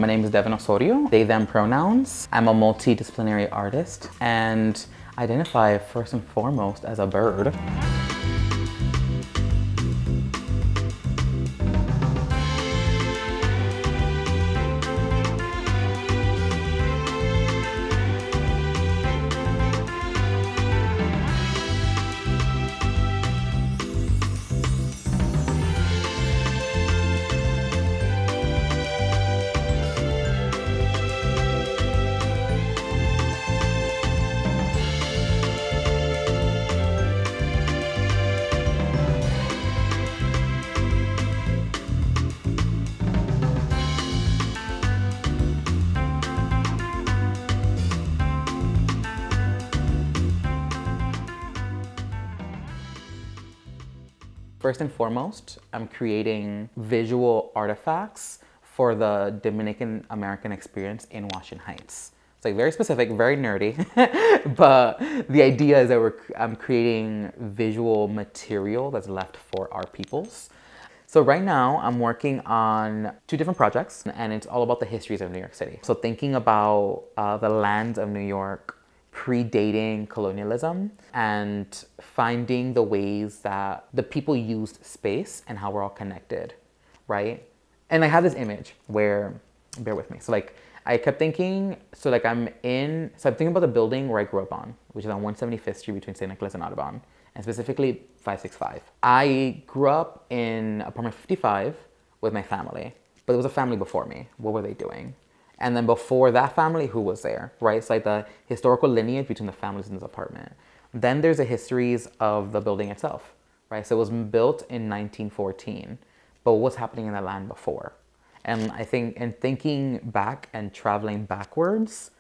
my name is Devin Osorio, they, them pronouns. I'm a multidisciplinary artist and identify first and foremost as a bird. First and foremost, I'm creating visual artifacts for the Dominican American experience in Washington Heights. It's like very specific, very nerdy, but the idea is that I'm creating visual material that's left for our peoples. So right now I'm working on 2 different projects and it's all about the histories of New York City. So thinking about the land of New York predating colonialism and finding the ways that the people used space and how we're all connected, right? And I have this image where, bear with me. So like I kept thinking, I'm thinking about the building where I grew up on, which is on 175th Street between St. Nicholas and Audubon, and specifically 565. I grew up in apartment 55 with my family, but there was a family before me. What were they doing? And then before that family, who was there, right? It's like the historical lineage between the families in this apartment. Then there's the histories of the building itself, right? So it was built in 1914, but what's happening in the land before? And I think in thinking back and traveling backwards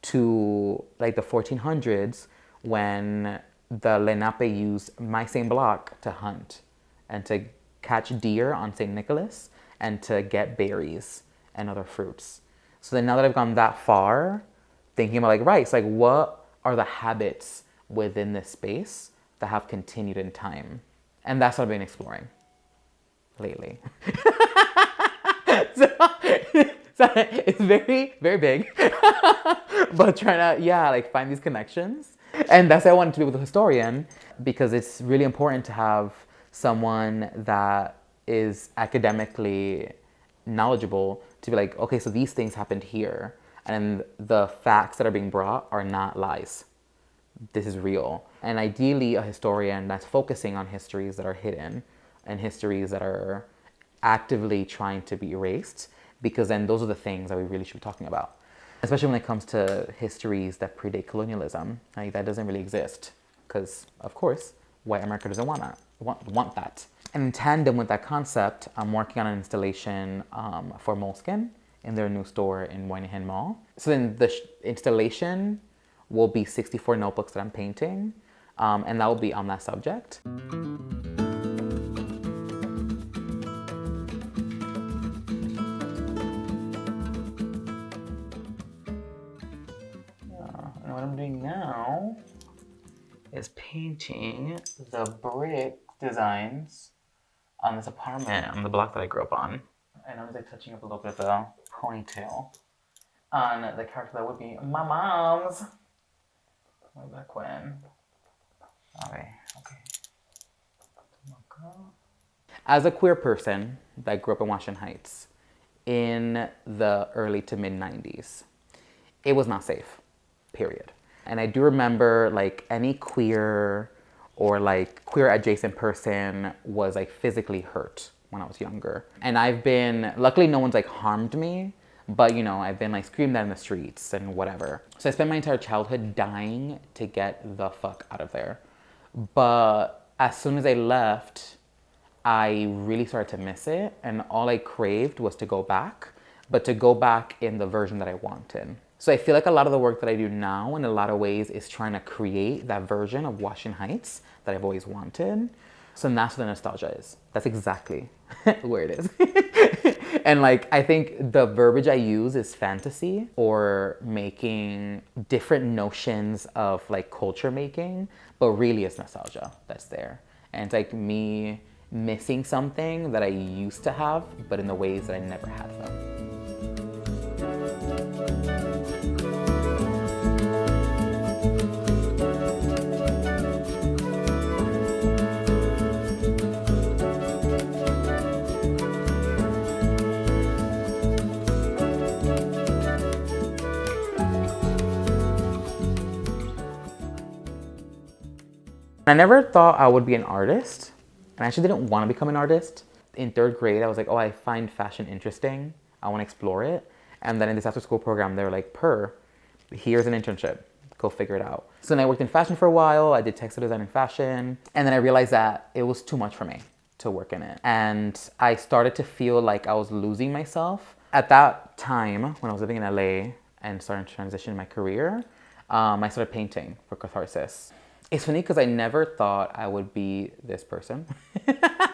to like the 1400s when the Lenape used my same block to hunt and to catch deer on St. Nicholas and to get berries and other fruits. So then now that I've gone that far, thinking about what are the habits within this space that have continued in time? And that's what I've been exploring lately. so it's very, very big, but trying to, find these connections. And that's what I wanted to do with a historian, because it's really important to have someone that is academically knowledgeable to be like, okay, so these things happened here, and the facts that are being brought are not lies. This is real. And ideally, a historian that's focusing on histories that are hidden and histories that are actively trying to be erased, because then those are the things that we really should be talking about. Especially when it comes to histories that predate colonialism. That doesn't really exist, because, of course, white America doesn't want that. And in tandem with that concept, I'm working on an installation for Moleskine in their new store in Moynihan Mall. So then the installation will be 64 notebooks that I'm painting, and that will be on that subject. And what I'm doing now is painting the brick designs on this apartment on the block that I grew up on. And I was touching up a little bit of the ponytail on the character that would be my mom's. Way back when. Okay. As a queer person that grew up in Washington Heights in the early to mid 90s, it was not safe, period. And I do remember any queer or queer adjacent person was physically hurt when I was younger. And luckily no one's harmed me, but I've been screamed at in the streets and whatever. So I spent my entire childhood dying to get the fuck out of there. But as soon as I left, I really started to miss it. And all I craved was to go back, but to go back in the version that I wanted. So I feel like a lot of the work that I do now in a lot of ways is trying to create that version of Washington Heights that I've always wanted. So that's what the nostalgia is. That's exactly where it is. And I think the verbiage I use is fantasy or making different notions of culture making, but really it's nostalgia that's there. And it's me missing something that I used to have, but in the ways that I never had them. I never thought I would be an artist, and I actually didn't want to become an artist. In third grade, I was like, oh, I find fashion interesting. I want to explore it. And then in this after school program, they were like, here's an internship. Go figure it out. So then I worked in fashion for a while. I did textile design and fashion. And then I realized that it was too much for me to work in it. And I started to feel like I was losing myself. At that time, when I was living in LA and starting to transition my career, I started painting for catharsis. It's funny because I never thought I would be this person.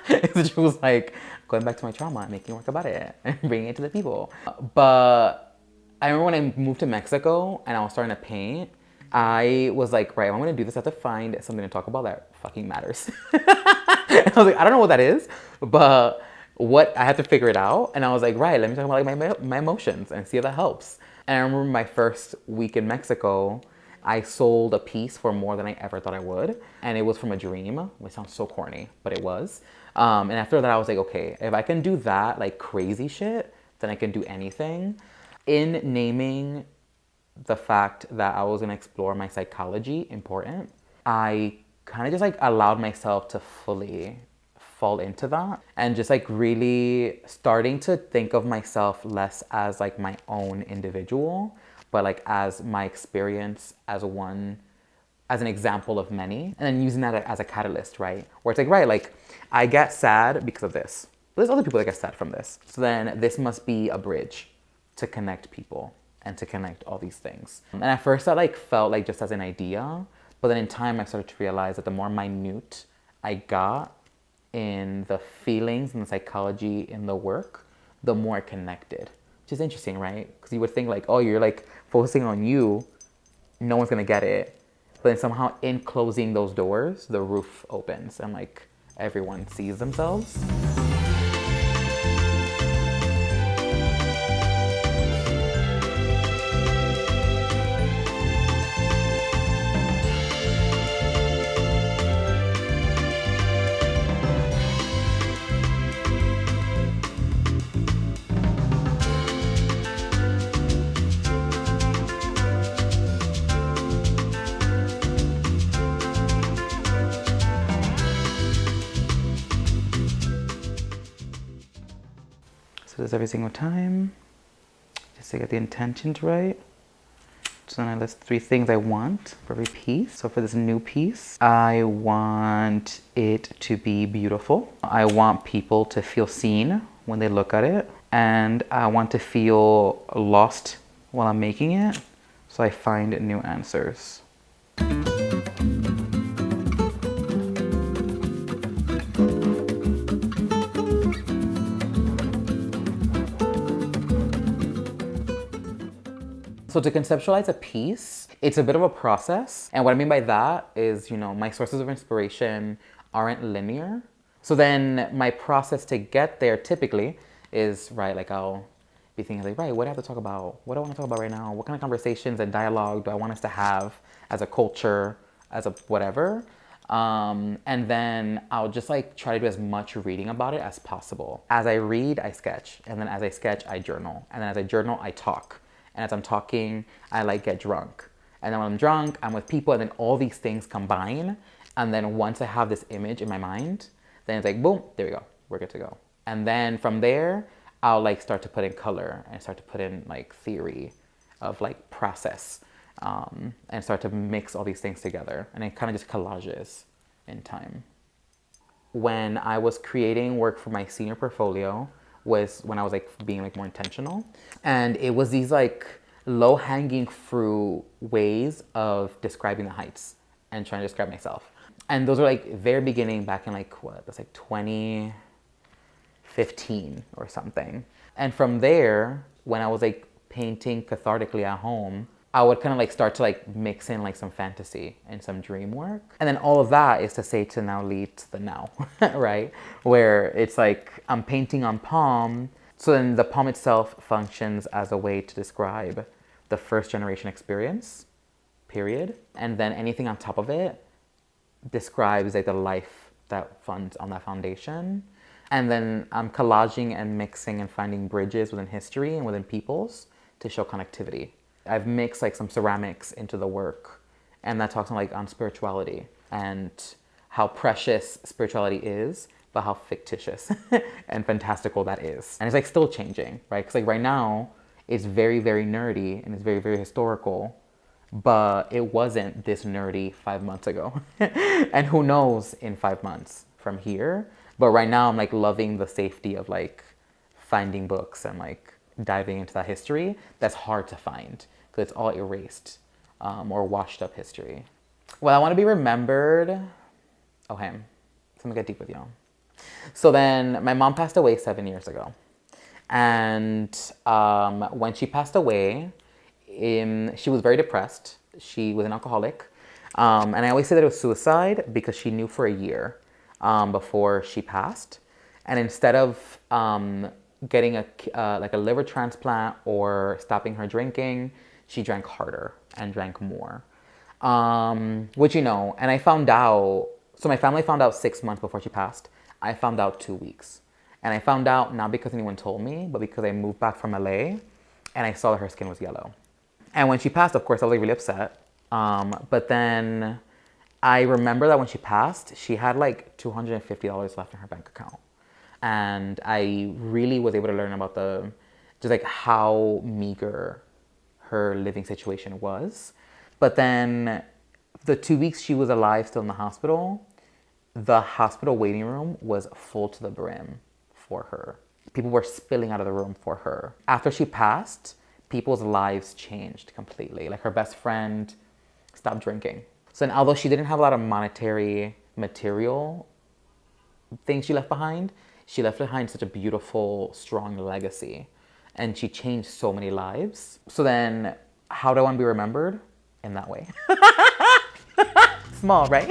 It was like going back to my trauma and making work about it and bringing it to the people. But I remember when I moved to Mexico and I was starting to paint, I was like, right, if I'm gonna do this, I have to find something to talk about that fucking matters. I was like, I don't know what that is, but I had to figure it out. And I was like, right, let me talk about like my emotions and see if that helps. And I remember my first week in Mexico, I sold a piece for more than I ever thought I would. And it was from a dream, which sounds so corny, but it was. And after that, I was like, okay, if I can do that, like crazy shit, then I can do anything. In naming the fact that I was gonna explore my psychology important, I kind of just like allowed myself to fully fall into that and just like really starting to think of myself less as like my own individual, but like as my experience as an example of many, and then using that as a catalyst, right? Where it's like, right, like I get sad because of this. But there's other people that get sad from this. So then this must be a bridge to connect people and to connect all these things. And at first that like felt like just as an idea, but then in time I started to realize that the more minute I got in the feelings and the psychology in the work, the more I connected. Which is interesting, right? Because you would think like, oh, you're like focusing on you, no one's gonna get it. But then somehow in closing those doors, the roof opens and like everyone sees themselves. So this every single time, just to get the intentions right. So then I list 3 things I want for every piece. So for this new piece, I want it to be beautiful. I want people to feel seen when they look at it. And I want to feel lost while I'm making it, so I find new answers. So to conceptualize a piece, it's a bit of a process. And what I mean by that is, my sources of inspiration aren't linear. So then my process to get there typically is, right, like I'll be thinking like, right, what do I have to talk about? What do I want to talk about right now? What kind of conversations and dialogue do I want us to have as a culture, as a whatever? And then I'll just like try to do as much reading about it as possible. As I read, I sketch. And then as I sketch, I journal. And then as I journal, I talk. And as I'm talking, I like get drunk. And then when I'm drunk, I'm with people, and then all these things combine. And then once I have this image in my mind, then it's like, boom, there we go, we're good to go. And then from there, I'll like start to put in color and start to put in like theory of like process, and start to mix all these things together. And it kind of just collages in time. When I was creating work for my senior portfolio, was when I was like being like more intentional. And it was these like low hanging fruit ways of describing the heights and trying to describe myself. And those were like very beginning back in like, that's like 2015 or something. And from there, when I was like painting cathartically at home, I would kind of like start to like mix in like some fantasy and some dream work. And then all of that is to say to now lead to the now, right? Where it's like I'm painting on palm. So then the palm itself functions as a way to describe the first generation experience, period. And then anything on top of it describes like the life that funds on that foundation. And then I'm collaging and mixing and finding bridges within history and within peoples to show connectivity. I've mixed like some ceramics into the work, and that talks on spirituality. and how precious spirituality is, but how fictitious and fantastical that is. And it's like still changing, right? Because like right now, it's very, very nerdy and it's very, very historical, but it wasn't this nerdy 5 months ago. And who knows in 5 months from here. But right now I'm like loving the safety of like finding books and like diving into that history that's hard to find because it's all erased or washed up history. Well, I want to be remembered. Okay, so I'm gonna get deep with y'all. So then my mom passed away 7 years ago. And when she passed away, she was very depressed. She was an alcoholic. And I always say that it was suicide because she knew for a year before she passed. And instead of getting like a liver transplant or stopping her drinking, she drank harder and drank more. Which, you know, and I found out, so my family found out 6 months before she passed. I found out 2 weeks. And I found out not because anyone told me, but because I moved back from LA and I saw that her skin was yellow. And when she passed, of course, I was like really upset. But then I remember that when she passed, she had like $250 left in her bank account. And I really was able to learn about just like how meager her living situation was. But then the 2 weeks she was alive still in the hospital waiting room was full to the brim for her. People were spilling out of the room for her. After she passed, people's lives changed completely. Like her best friend stopped drinking. So then, although she didn't have a lot of monetary material things she left behind such a beautiful, strong legacy. And she changed so many lives. So then, how do I want to be remembered? In that way. Small, right?